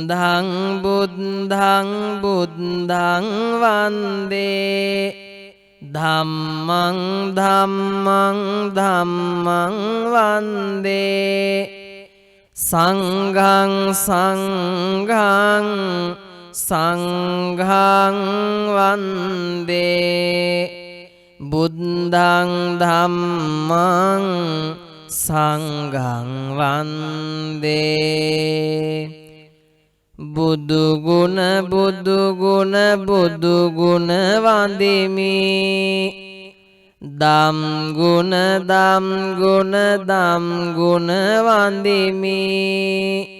බුද්ධං බුද්ධං බුද්ධං වන්දේ ධම්මං ධම්මං ධම්මං වන්දේ සංඝං සංඝං සංඝං වන්දේ බුද්ධං ධම්මං සංඝං වන්දේ බුදු ගුණ බුදු ගුණ බුදු ගුණ වන්දිමි දම් ගුණ දම් ගුණ දම් ගුණ වන්දිමි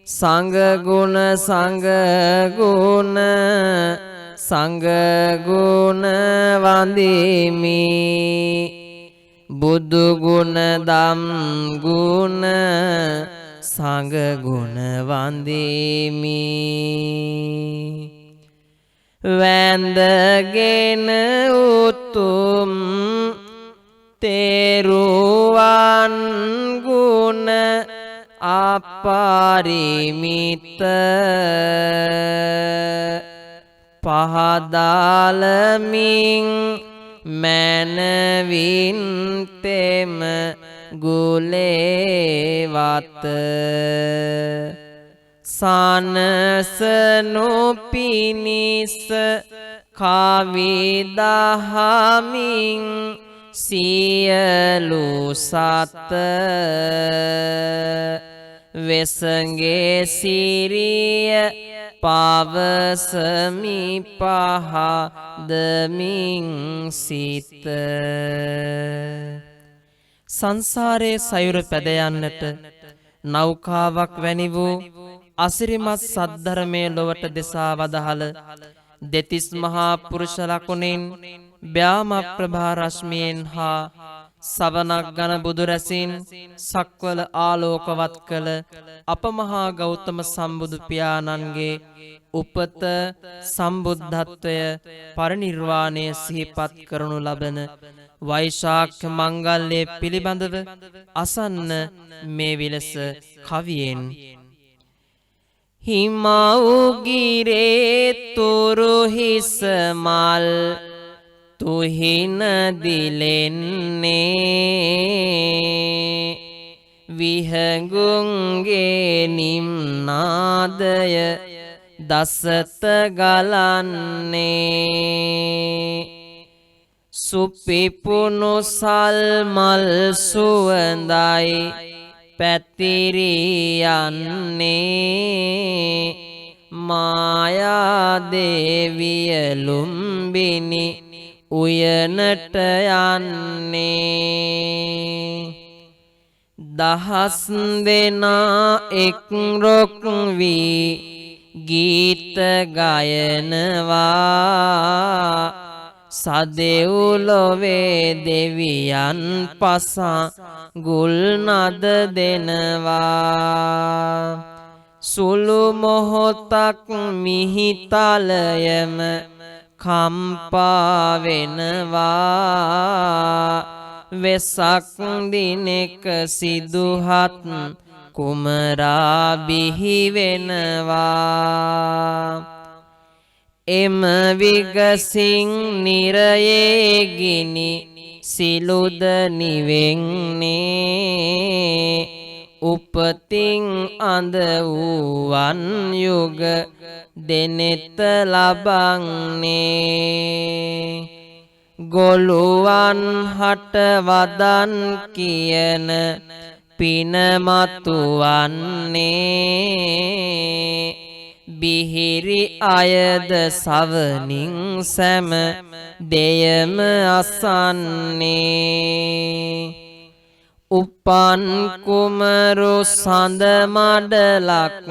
සංඝ ගුණ සංඝ ගුණ සංඝ ගුණ වන්දිමි බුදු ගුණ දම් ගුණ සංඝ ගුණ වන්දිමි වැඳගෙන උතුම් තෙරුවන් ගුණ අපරිමිත පහදාලමින් මනවින් තෙම ගුලේවත සනසනු පිනිස කවිදහමින් සියලු සත වෙසගේ සිරිය පවසමි පහදමින් සිත සංසාරයේ සයුර පැද යන්නට නෞකාවක් වැනි වූ අසිරිමත් සද්ධර්මයේ ලොවට දෙසා වදහල දෙතිස් මහා පුරුෂ ලකුණින් බ්‍යාම ප්‍රභා රශ්මියෙන් හා සවනක් ගන බුදු රැසින් සක්වල ආලෝකවත් කළ අපමහා ගෞතම සම්බුදු පියාණන්ගේ උපත සම්බුද්ධත්වය පරිනිර්වාණය සිහිපත් කරනු ලබන වෛශාඛ මංගල්‍යය පිළිබඳව අසන්න මේ විලස කවියෙන් හිමවුගිරේ තුරු හිස මල් තුහින දිලෙන්නේ විහඟුන්ගේ නිම්නාදය දසත ගලන්නේ සුපිපුුණු සල්මල් සුවඳයි පැතිරියන්නේ මායාදේවිය ලුම්බිනි උයනට යන්නේ දහස් දෙනා එක් රොක් වී ගීත ගයනවා සදෙව්ලොවේ දෙවියන් පසා ගුල්නද දෙනවා සුළු මොහොතක් මිහිතලයම කම්පා වෙනවා වෙසක් දිනෙක සිදුහත් කුමරා බිහි වෙනවා එම විගසින් නිරයේ ගිනි සිලුද නිවෙන්නේ උපතින් අඳ වූවන් යුග දෙනෙත ලබන්නේ ගොළුවන් හට වදන් කියන පිනමතුවන්නේ බිහිරි අයද සවනින් සැම දෙයම අසන්නේ උපන් කුමරු සඳ මඩලක්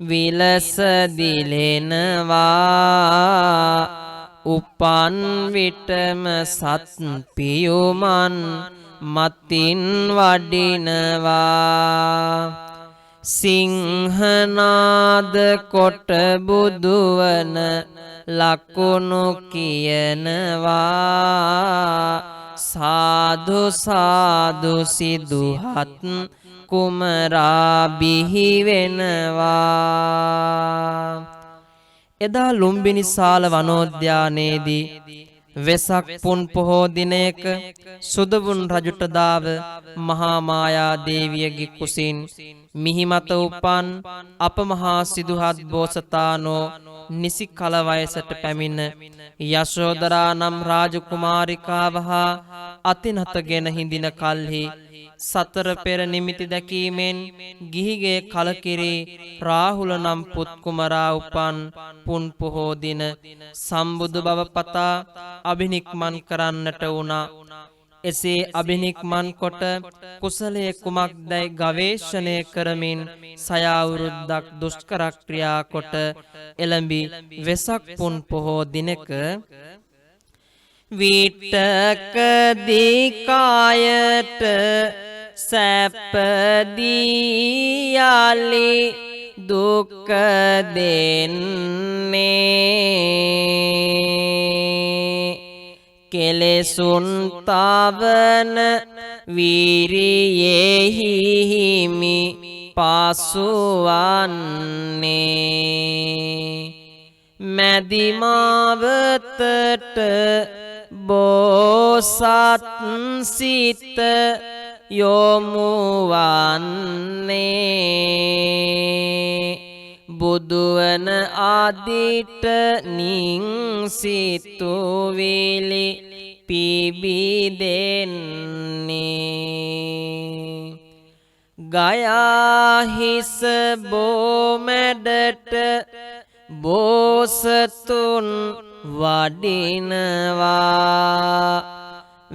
විලස දිලෙනවා උපන් විටම සත් පියුමන් මතින් වඩිනවා සිංහනාද කොට බුදුවන ලකුණු කියනවා සාදු සාදු සිදුහත් කුමරා බිහි වෙනවා. එදා ලුම්බිනි සාල වනෝද්‍යානයේදී වෙසක් පුන් පොහෝ දිනයක සුදවුන් රජුට දාව මහා මායා දේවියගේ කුසින් මිහිමත උපන් අප මහා සිදුහත් බෝසතාණෝ නිසි කල වයසට පැමිණ යශෝදරා නම් රාජකුමාරිකාව හා අතිනතගෙන හිඳින කල්හි සතර පෙර නිමිති දැකීමෙන් ගිහිගේ කලකිරී රාහුල නම් පුත් කුමරා උපන් පුන් පොහෝ දින සම්බුදු බව පතා අභිනික්මන් කරන්නට වුණා. එසේ අභිනික්මන් කොට කුසලයේ කුමක්දයි ගවේෂණය කරමින් සයාවුරුද්දක් දුෂ්කර ක්‍රියා කොට එළඹි වෙසක් පුන් පොහෝ දිනක විටකදී කායට සැපදී යාලි දුක් දෙන්නේ කෙලෙසුන් තවන වීරියෙහි හිමි පසුවන්නේ මැදිමාවතට බෝසත් සිත යොමුවන්නේ බුදුවන ආදිට නින් සිතුවිලි පිබිදෙන්නේ ගයාහිස බෝමැඩට බෝසතුන් වඩිනවා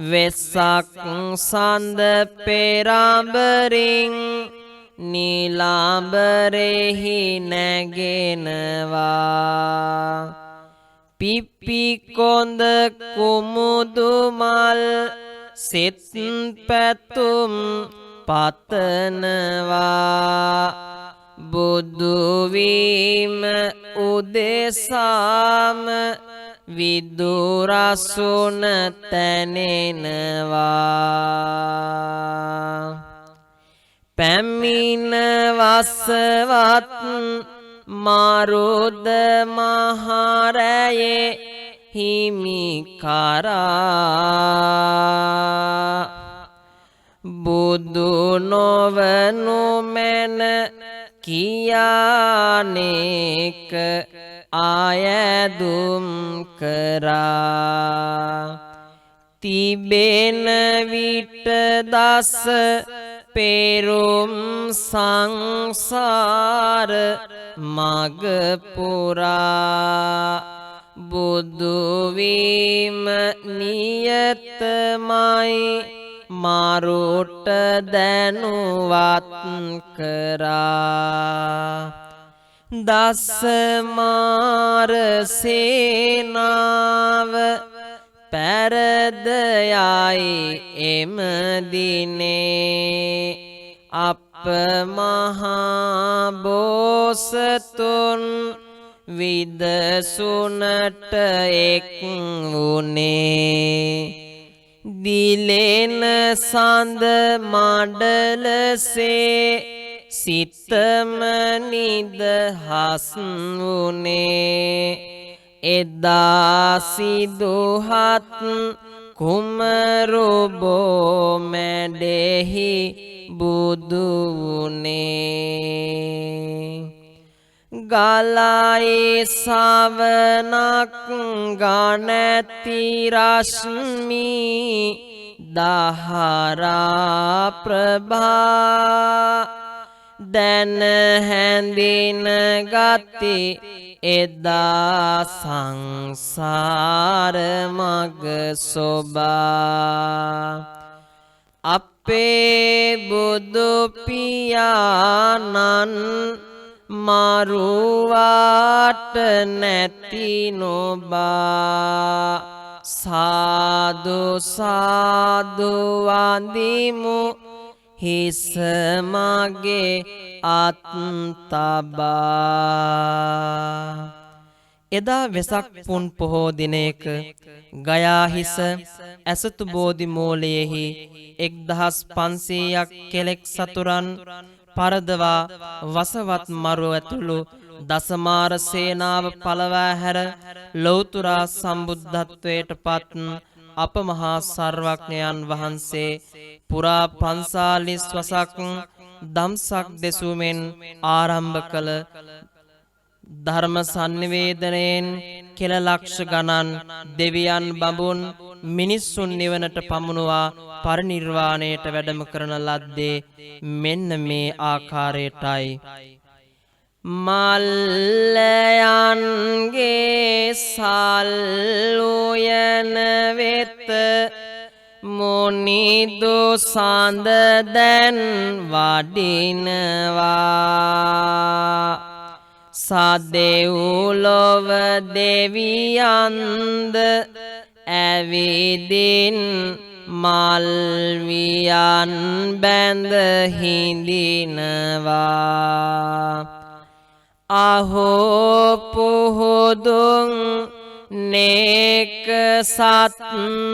වෙසක් සඳ පෙරඹරින් නිලාඹරෙහි නැගෙනවා පිපි කොඳ කුමුදු මල් සිත් පැතුම් පතනවා බුදු වීම උදෙසාම විදුරසුන තැනෙනවා පැමිණ වසවත් මරුද මහරයේ හිමි කරා බුදු නොවනු මැන කියානේක ආයදුම් කරා තිබෙන විට දස පෙරුම් සංසාර මග පුරා බුදු වීම නියතමයි මරුට දැනුවත් කරා දසමාර සේනාව පැරදයයි එම දිනේ අප මහා බෝසතුන් විදසුනට එක් වුනේ දිලෙන සඳ මඩලසේ සිතම නිදහස් වුනේ එදා සිදුහත් කුමරු බෝමැඩෙහි බුදු වුනේ ගලයි සවනක් ගණැති රශ්මි දහරා ප්‍රභා දැන හැඳින ගති එදා සංසාර මග සොබා අපේ බුදු පියාණන් මරුවාට නැති නොබා සාදු සාදු වඳිමු හිස මගේ අත් තබා එදා වෙසක් පුන් පොහෝ දිනයක ගයාහිස ඇසතු බෝධි මූලයෙහි 1500ක් කෙලෙක් සතුරන් පරදවා වසවත් මරුව ඇතුළු දසමාර සේනාව පළවා හැර ලෞතුරා සම්බුද්ධත්වයට පත් අප මහා සර්වඥයන් වහන්සේ පුරා 45 වසක් දම්සක් දෙසුමෙන් ආරම්භ කළ ධර්ම sannivedanayen කෙල ලක්ෂ ගණන් දෙවියන් බඹුන් මිනිසුන් නිවනට පමුණුවා පරිනිර්වාණයට වැඩම කරන ලද්දේ මෙන්න මේ ආකාරයටයි. මල්ලයන්ගේ සල්ලුයන වෙත මුනිදු සඳ දැන් වඩිනවා. සදෙව්ලොව දෙවියන්ද ඇවිදින් මල්වියන් බැඳ හිඳිනවා. අහෝ පුහුදුන් නේක සත්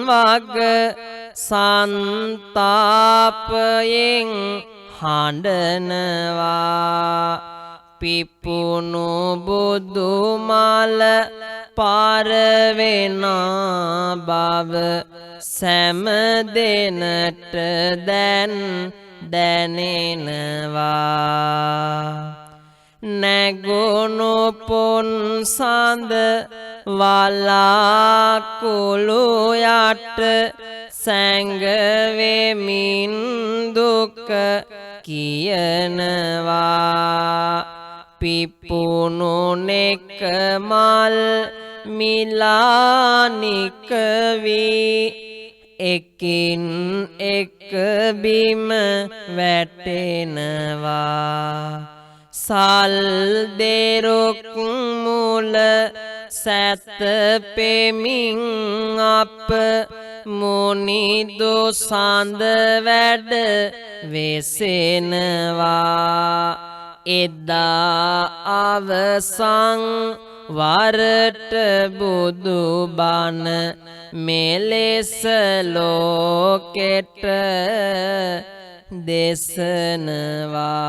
වග සන්තාපයෙන් හඬනවා. පිපුණු බුදුමල පාරවෙන බව සෑම දෙනට දැන් දැනෙනවා. නැගුණු පුන් සඳ වලාකුළු යට සැඟවෙමින් දුක කියනවා. පිපුණු නෙක මල් මිලානික වී එකින් එක බිම වැටෙනවා. සල් දෙරුක් මුල සැතපෙමින් අප මුනිදු සඳ වැඩ වෙසෙනවා. එදා අවසන් වරට බුදු බණ මෙලෙස ලෝකෙට දේශනවා.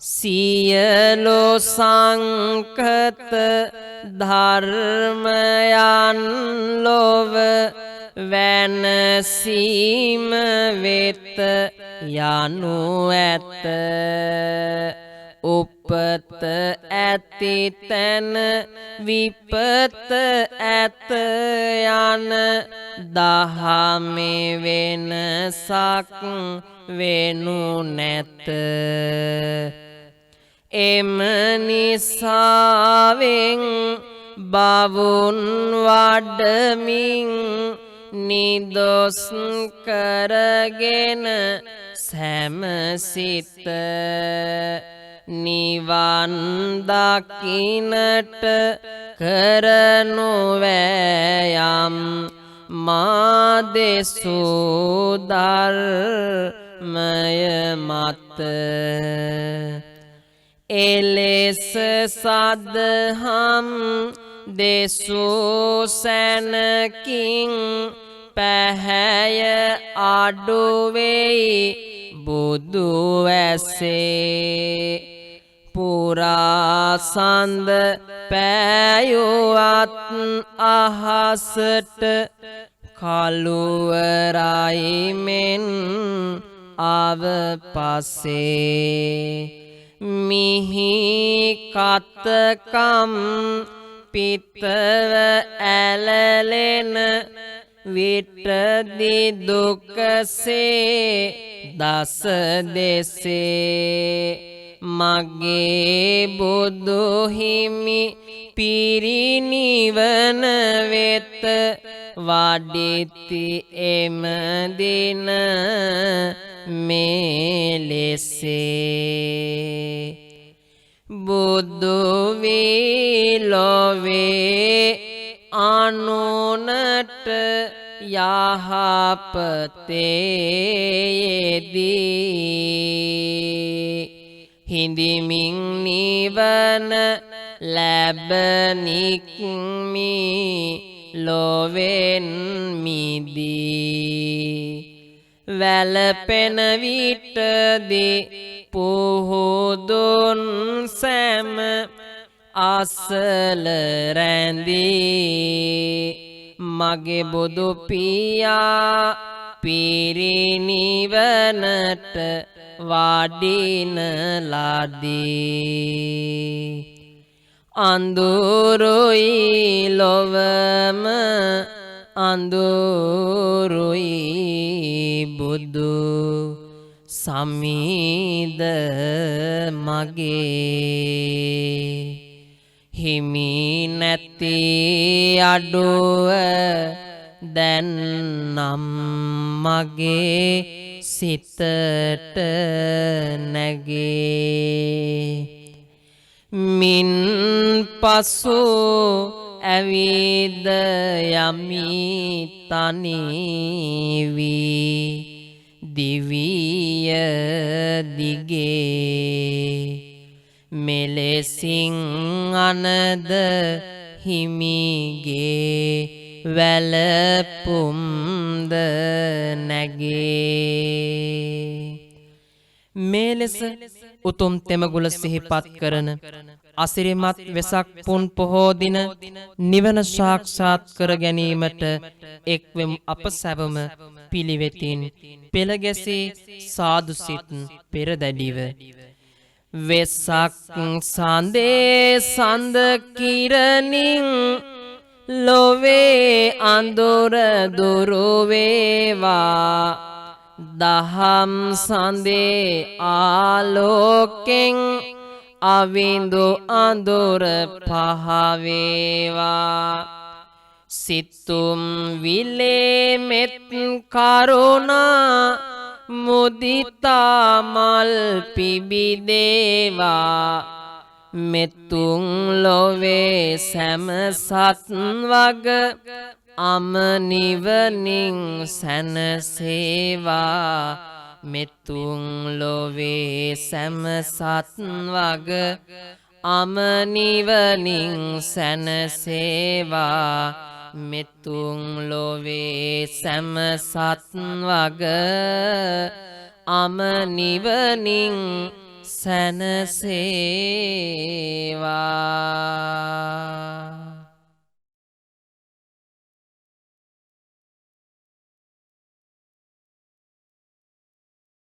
සියලු සංකත ධර්මයන් ලොව වෙනසීම වෙත යනු ඇත. උපත ඇති තැන විපත ඇත යන දහමේ වෙනසක් වෙනු නැත. එම නිසාවෙන් බවුන් වඩමින් නිදොස් කරගෙන සැමසිත නිවන් දකින්නට කරනු වෑයම් මාදෙසූ ධර්මය මත එලෙස සදහම් දෙසූ සැනකින් පැහැය අඩුවෙයි බුදු ඇසේ. පුරාසන්ද පෑයුවත් අහසට කළුවරයි මෙන් ආව පසේ. මිහි කතකම් පිතව ඇලලෙන විටදි දුකසේ දස දෙසේ. මගේ බුදු හිමි පිරිනිවන වෙත වඩිති එම දින මෙලෙසේ. බුදු වී ලොවේ අනුනට යහපතේදී හිඳිමින් නිවන ලැබනික්මි ලොවෙන් මිදී වැළපෙන විටදී පුහුදුන් සැම අසල රැඳී මගේ බුදු පියා පිරිනිවනට වඩින ලදී අඳුරුයි ලොවම අඳුරුයි බුදු සමීද මගේ හිමි නැති අඩුව දැන් නම් මගේ සිතට නැගේ මින් පසු ඇවිද යමි තනිවී දිවිය දිගේ මෙලෙසින් අනද හිමිගේ වැළපුම්ද නැගේ මේ ලෙස උතුම් තෙමගුල සිහිපත් කරන අසිරිමත් වෙසක් පුන් පොහෝ දින නිවන සාක්ෂාත් කර ගැනීමට එක්වෙම් අප සැවම පිළිවෙතින් පෙළ ගැසී සාදු සිත් පෙරදැඩිව වෙසක් සඳේ සඳ කිරණින් ලොවේ අඳුර දුරු වේවා දහම් සඳේ ආලෝකෙන් අවිඳු අඳුර පහ වේවා සිතුම් විලේ මෙත් කරුණා මුදිතා මල් පිබිදේවා මෙතුන් ලොවේ සැම සත් වග අමනිවනින් සැනසේවා මෙතුන් ලොවේ සැම සත් වග අමනිවනින් සැනසේවා මෙතුන් ලොවේ සැම සත් වග අමනිවනින් සැනසේවා